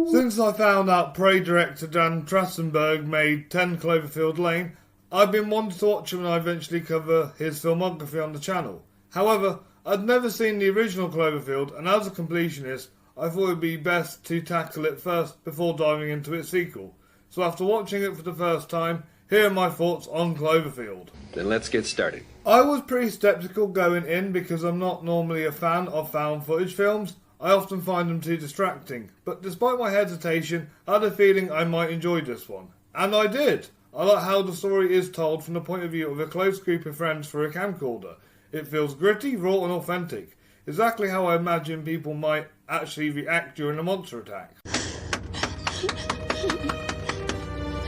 Since I found out Prey director Dan Trachtenberg made 10 Cloverfield Lane, I've been wanting to watch him and I eventually cover his filmography on the channel. However, I'd never seen the original Cloverfield, and as a completionist, I thought it would be best to tackle it first before diving into its sequel. So after watching it for the first time, here are my thoughts on Cloverfield. Then let's get started. I was pretty sceptical going in because I'm not normally a fan of found footage films. I often find them too distracting, but despite my hesitation, I had a feeling I might enjoy this one. And I did! I like how the story is told from the point of view of a close group of friends through a camcorder. It feels gritty, raw and authentic. Exactly how I imagine people might actually react during a monster attack.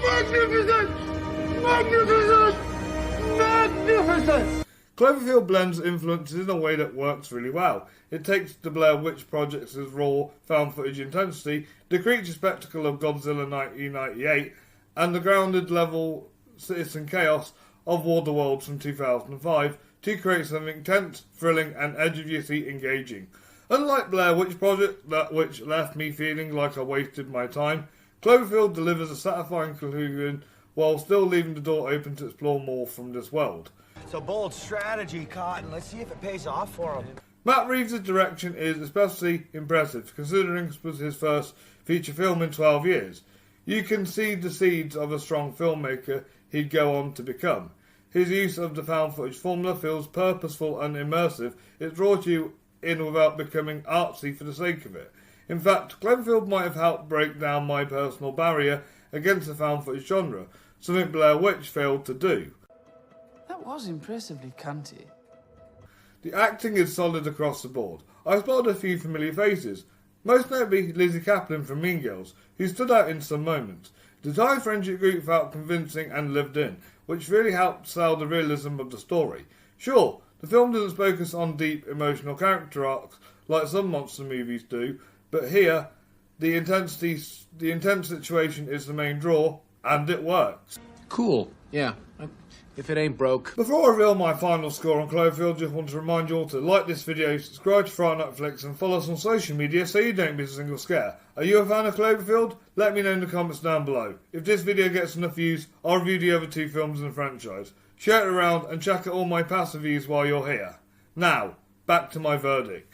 Magnificent! Magnificent! Magnificent! Cloverfield blends influences in a way that works really well. It takes the Blair Witch Project's raw found footage intensity, the creature spectacle of Godzilla 1998, and the grounded level citizen chaos of War of the Worlds from 2005 to create something tense, thrilling, and edge-of-your-seat engaging. Unlike Blair Witch Project, which left me feeling like I wasted my time, Cloverfield delivers a satisfying conclusion while still leaving the door open to explore more from this world. It's a bold strategy, Cotton. Let's see if it pays off for him. Matt Reeves' direction is especially impressive, considering this was his first feature film in 12 years. You can see the seeds of a strong filmmaker he'd go on to become. His use of the found footage formula feels purposeful and immersive. It draws you in without becoming artsy for the sake of it. In fact, Cloverfield might have helped break down my personal barrier against the found footage genre, something Blair Witch failed to do. That was impressively cunty. The acting is solid across the board. I spotted a few familiar faces, most notably Lizzy Caplan from Mean Girls, who stood out in some moments. The entire friendship group felt convincing and lived in, which really helped sell the realism of the story. Sure, the film doesn't focus on deep emotional character arcs like some monster movies do, but here, the intense situation is the main draw, and it works. Cool. Yeah. If it ain't broke. Before I reveal my final score on Cloverfield, just want to remind you all to like this video, subscribe to Fright on Flix, and follow us on social media so you don't miss a single scare. Are you a fan of Cloverfield? Let me know in the comments down below. If this video gets enough views, I'll review the other 2 films in the franchise. Share it around and check out all my past reviews while you're here. Now, back to my verdict.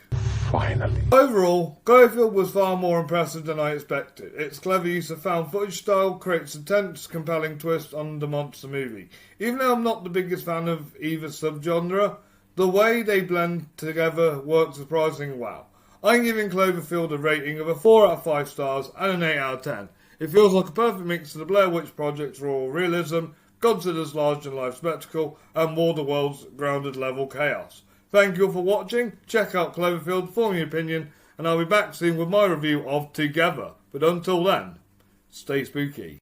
Finally. Overall, Cloverfield was far more impressive than I expected. Its clever use of found footage style creates a tense, compelling twist on the monster movie. Even though I'm not the biggest fan of either subgenre, the way they blend together works surprisingly well. I'm giving Cloverfield a rating of a 4 out of 5 stars and an 8 out of 10. It feels like a perfect mix of the Blair Witch Project's raw realism, Godzilla's larger-than-life spectacle, and War of the Worlds' grounded-level chaos. Thank you all for watching. Check out Cloverfield, form your opinion, and I'll be back soon with my review of Together. But until then, stay spooky.